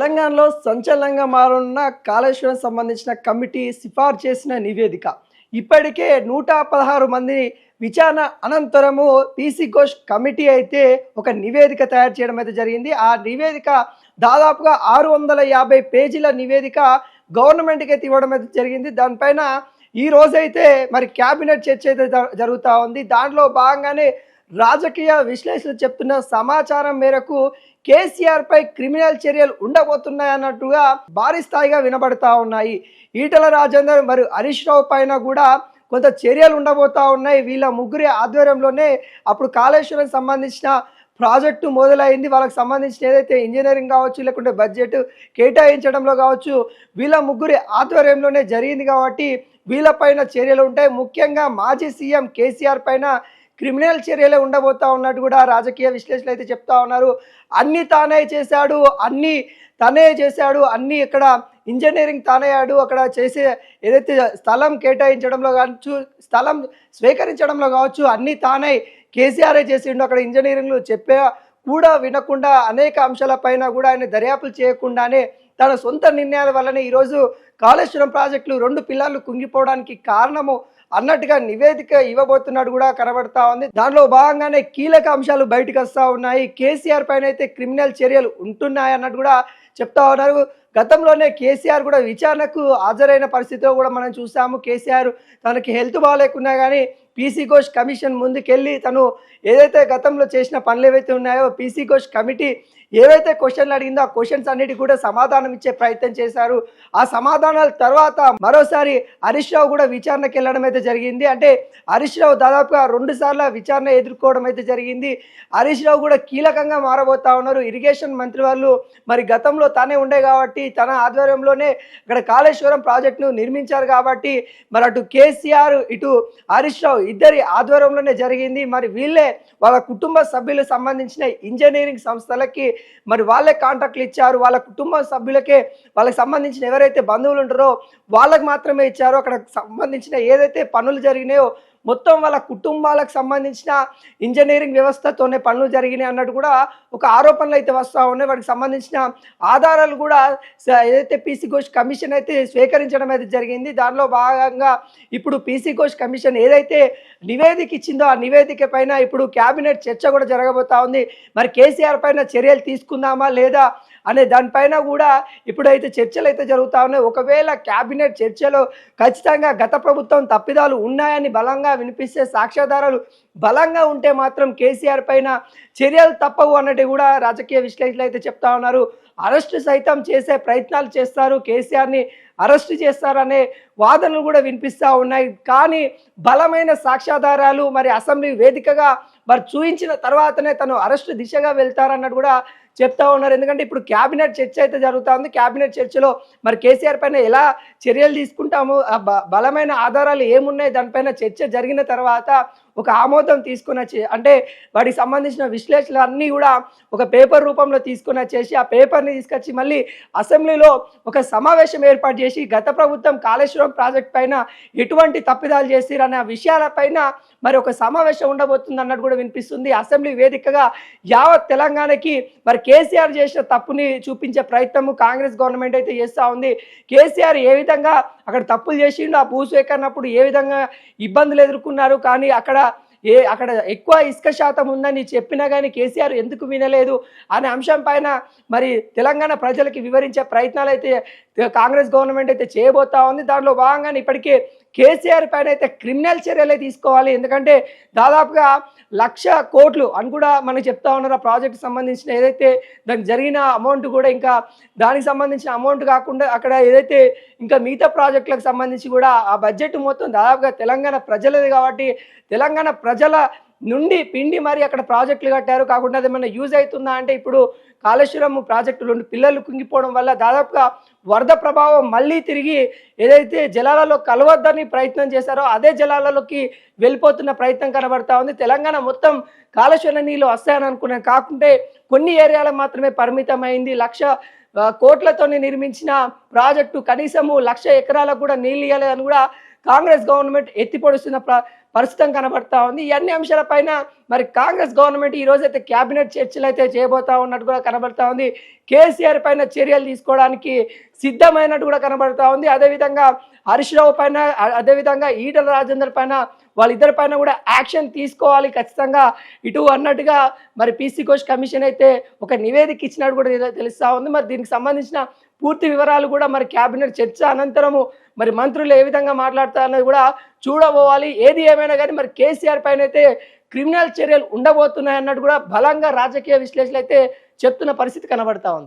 తెలంగాణలో సంచలనంగా మారనున్న కాళేశ్వరం సంబంధించిన కమిటీ సిఫార్సు చేసిన నివేదిక ఇప్పటికే 116 మంది విచారణ అనంతరము పీసీ ఘోష్ కమిటీ అయితే ఒక నివేదిక తయారు చేయడం అయితే జరిగింది. ఆ నివేదిక దాదాపుగా 650 పేజీల నివేదిక గవర్నమెంట్కి అయితే ఇవ్వడం అయితే జరిగింది. దానిపైన ఈ రోజైతే మరి క్యాబినెట్ చర్చ అయితే జరుగుతూ ఉంది. దాంట్లో భాగంగానే రాజకీయ విశ్లేషకులు చెప్తున్న సమాచారం మేరకు కేసీఆర్ పై క్రిమినల్ చర్యలు ఉండబోతున్నాయన్నట్టుగా భారీ స్థాయిగా వినబడతా ఉన్నాయి. ఈటల రాజేందర్ మరియు హరీష్ రావు పైన కూడా కొంత చర్యలు ఉండబోతా ఉన్నాయి. వీళ్ళ ముగ్గురి ఆధ్వర్యంలోనే అప్పుడు కాళేశ్వరం సంబంధించిన ప్రాజెక్టు మొదలైంది. వాళ్ళకి సంబంధించిన ఏదైతే ఇంజనీరింగ్ కావచ్చు, లేకుంటే బడ్జెట్ కేటాయించడంలో కావచ్చు, వీళ్ళ ముగ్గురి ఆధ్వర్యంలోనే జరిగింది. కాబట్టి వీళ్ళపైన చర్యలు ఉంటాయి. ముఖ్యంగా మాజీ సీఎం కేసీఆర్ పైన క్రిమినల్ చర్యలే ఉండబోతా ఉన్నట్టు కూడా రాజకీయ విశ్లేషకులు అయితే చెప్తా ఉన్నారు. అన్నీ తానే చేశాడు, అన్నీ ఇక్కడ ఇంజనీరింగ్ తానయ్యాడు, అక్కడ చేసే ఏదైతే స్థలం కేటాయించడంలో కావచ్చు, స్థలం స్వీకరించడంలో కావచ్చు, అన్నీ తానే కేసీఆరే చేసిండు. అక్కడ ఇంజనీరింగ్లు చెప్పే కూడా వినకుండా అనేక అంశాలపైన కూడా ఆయన దర్యాప్తులు చేయకుండానే తన సొంత నిర్ణయాల వల్లనే ఈరోజు కాళేశ్వరం ప్రాజెక్టులు 2 పిల్లర్లు కుంగిపోవడానికి కారణము అన్నట్టుగా నివేదిక ఇవ్వబోతున్నట్టు కూడా కనబడతా ఉంది. దానిలో భాగంగానే కీలక అంశాలు బయటకు వస్తూ ఉన్నాయి. కేసీఆర్ పైన అయితే క్రిమినల్ చర్యలు ఉంటున్నాయి అన్నట్టు కూడా చెప్తా ఉన్నారు. గతంలోనే కేసీఆర్ కూడా విచారణకు హాజరైన పరిస్థితిలో కూడా మనం చూసాము. కేసీఆర్ తనకి హెల్త్ బాగాలేకున్నా కానీ పీసీ ఘోష్ కమిషన్ ముందుకెళ్ళి తను ఏదైతే గతంలో చేసిన పనులు ఏవైతే ఉన్నాయో పీసీ ఘోష్ కమిటీ ఏవైతే క్వశ్చన్లు అడిగిందో ఆ క్వశ్చన్స్ అన్నిటికీ కూడా సమాధానం ఇచ్చే ప్రయత్నం చేశారు. ఆ సమాధానాల తర్వాత మరోసారి హరీష్ రావు కూడా విచారణకు వెళ్ళడం అయితే జరిగింది. అంటే హరీష్ రావు దాదాపుగా 2 సార్లు విచారణ ఎదుర్కోవడం అయితే జరిగింది. హరీష్ రావు కూడా కీలకంగా మారబోతా ఉన్నారు. ఇరిగేషన్ మంత్రి వాళ్ళు మరి గతంలో తానే ఉండే కాబట్టి తన ఆధ్వర్యంలోనే ఇక్కడ కాళేశ్వరం ప్రాజెక్టును నిర్మించారు కాబట్టి మరి అటు కేసీఆర్ ఇటు హరీష్ రావు ఇద్దరి ఆధ్వర్యంలోనే జరిగింది. మరి వీళ్ళే వాళ్ళ కుటుంబ సభ్యులకు సంబంధించిన ఇంజనీరింగ్ సంస్థలకి మరి వాళ్ళే కాంట్రాక్ట్లు ఇచ్చారు. వాళ్ళ కుటుంబ సభ్యులకే వాళ్ళకి సంబంధించిన ఎవరైతే బంధువులు ఉంటారో వాళ్ళకి మాత్రమే ఇచ్చారు. అక్కడ సంబంధించిన ఏదైతే పనులు జరిగినాయో మొత్తం వాళ్ళ కుటుంబాలకు సంబంధించిన ఇంజనీరింగ్ వ్యవస్థతోనే పనులు జరిగినాయి అన్నట్టు కూడా ఒక ఆరోపణలు అయితే వస్తూ ఉన్నాయి. వాటికి సంబంధించిన ఆధారాలు కూడా ఏదైతే పీసీ ఘోష్ కమిషన్ అయితే స్వీకరించడం అయితే జరిగింది. దానిలో భాగంగా ఇప్పుడు పీసీ ఘోష్ కమిషన్ ఏదైతే నివేదిక ఇచ్చిందో ఆ నివేదిక పైన ఇప్పుడు క్యాబినెట్ చర్చ కూడా జరగబోతా ఉంది. మరి కేసీఆర్ పైన చర్యలు తీసుకుందామా లేదా అనే దానిపైన కూడా ఇప్పుడైతే చర్చలు అయితే జరుగుతూ ఉన్నాయి. ఒకవేళ క్యాబినెట్ చర్చలో ఖచ్చితంగా గత ప్రభుత్వం తప్పిదాలు ఉన్నాయని బలంగా వినిపిస్తే, సాక్ష్యాధారాలు బలంగా ఉంటే మాత్రం కేసీఆర్ పైన చర్యలు తప్పవు అన్నట్టు కూడా రాజకీయ విశ్లేషకులు అయితే చెప్తా ఉన్నారు. అరెస్టు సైతం చేసే ప్రయత్నాలు చేస్తారు, కేసీఆర్ని అరెస్టు చేస్తారనే వాదనలు కూడా వినిపిస్తూ ఉన్నాయి. కానీ బలమైన సాక్ష్యాధారాలు మరి అసెంబ్లీ వేదికగా మరి చూపించిన తర్వాతనే తను అరెస్టు దిశగా వెళ్తారన్నట్టు కూడా చెప్తా ఉన్నారు. ఎందుకంటే ఇప్పుడు క్యాబినెట్ చర్చ అయితే జరుగుతూ ఉంది. క్యాబినెట్ చర్చలో మరి కేసీఆర్ పైన ఎలా చర్యలు తీసుకుంటాము, బలమైన ఆధారాలు ఏమున్నాయి, దానిపైన చర్చ జరిగిన తర్వాత ఒక ఆమోదం తీసుకుని వచ్చి అంటే వాటికి సంబంధించిన విశ్లేషణలు అన్నీ కూడా ఒక పేపర్ రూపంలో తీసుకుని వచ్చేసి ఆ పేపర్ని తీసుకొచ్చి మళ్ళీ అసెంబ్లీలో ఒక సమావేశం ఏర్పాటు చేసి గత ప్రభుత్వం కాళేశ్వరం ప్రాజెక్ట్ పైన ఎటువంటి తప్పిదాలు చేసిరనే విషయాలపైన మరి ఒక సమావేశం ఉండబోతుంది అన్నట్టు కూడా వినిపిస్తుంది. అసెంబ్లీ వేదికగా యావత్ తెలంగాణకి మరి కేసీఆర్ చేసిన తప్పుని చూపించే ప్రయత్నము కాంగ్రెస్ గవర్నమెంట్ అయితే చేస్తూ ఉంది. కేసీఆర్ ఏ విధంగా అక్కడ తప్పులు చేసిండు, ఆ భూసేకరణప్పుడు ఏ విధంగా ఇబ్బందులు ఎదుర్కొన్నారు, కానీ అక్కడ ఎక్కువ ఇసుక శాతం ఉందని చెప్పినా కానీ కేసీఆర్ ఎందుకు వినలేదు అనే అంశం పైన మరి తెలంగాణ ప్రజలకి వివరించే ప్రయత్నాలు అయితే కాంగ్రెస్ గవర్నమెంట్ అయితే చేయబోతా ఉంది. దానిలో భాగంగానే ఇప్పటికే కేసీఆర్ పైన అయితే క్రిమినల్ చర్యలే తీసుకోవాలి. ఎందుకంటే దాదాపుగా 1,00,000 కోట్లు అని కూడా మనకు చెప్తా ఉన్నారు. ఆ ప్రాజెక్ట్ సంబంధించిన ఏదైతే దానికి జరిగిన అమౌంట్ కూడా ఇంకా దానికి సంబంధించిన అమౌంట్ కాకుండా అక్కడ ఏదైతే ఇంకా మిగతా ప్రాజెక్టులకు సంబంధించి కూడా ఆ బడ్జెట్ మొత్తం దాదాపుగా తెలంగాణ ప్రజలది కాబట్టి తెలంగాణ ప్రజల నుండి పిండి మరి అక్కడ ప్రాజెక్టులు కట్టారు. కాకుండా అది ఏమైనా యూజ్ అవుతుందా అంటే ఇప్పుడు కాళేశ్వరం ప్రాజెక్టు 2 పిల్లర్లు కుంగిపోవడం వల్ల దాదాపుగా వరద ప్రభావం మళ్ళీ తిరిగి ఏదైతే జలాలలో కలవద్దని ప్రయత్నం చేశారో అదే జలాలలోకి వెళ్ళిపోతున్న ప్రయత్నం కనబడతా ఉంది. తెలంగాణ మొత్తం కాళేశ్వరం నీళ్ళు వస్తాయని అనుకున్నాను, కాకుంటే కొన్ని ఏరియాలకు మాత్రమే పరిమితమైంది. 1,00,000 కోట్లతో నిర్మించిన ప్రాజెక్టు కనీసము 1,00,000 ఎకరాలకు కూడా నీళ్ళు ఇవ్వలేదని కూడా కాంగ్రెస్ గవర్నమెంట్ ఎత్తిపొడుస్తున్న పరిస్థితి కనబడతా ఉంది. ఈ అన్ని అంశాలపైన మరి కాంగ్రెస్ గవర్నమెంట్ ఈ రోజైతే క్యాబినెట్ చర్చలు అయితే చేయబోతా ఉన్నట్టు కూడా కనబడతా ఉంది. కేసీఆర్ పైన చర్యలు తీసుకోవడానికి సిద్ధమైనట్టు కూడా కనబడతా ఉంది. అదేవిధంగా హరీష్ రావు పైన, అదేవిధంగా ఈటల రాజేందర్ పైన, వాళ్ళిద్దరి పైన కూడా యాక్షన్ తీసుకోవాలి ఖచ్చితంగా ఇటు అన్నట్టుగా మరి పీసీ ఘోష్ కమిషన్ అయితే ఒక నివేదిక ఇచ్చినట్టు కూడా తెలుస్తూ ఉంది. మరి దీనికి సంబంధించిన పూర్తి వివరాలు కూడా మరి క్యాబినెట్ చర్చ అనంతరము మరి మంత్రులు ఏ విధంగా మాట్లాడతారన్నది కూడా చూడబోవాలి. ఏది ఏమైనా కానీ మరి కేసీఆర్ పైన అయితే క్రిమినల్ చర్యలు ఉండబోతున్నాయి అన్నట్టు కూడా బలంగా రాజకీయ విశ్లేషణలు అయితే చెప్తున్న పరిస్థితి కనబడతా ఉంది.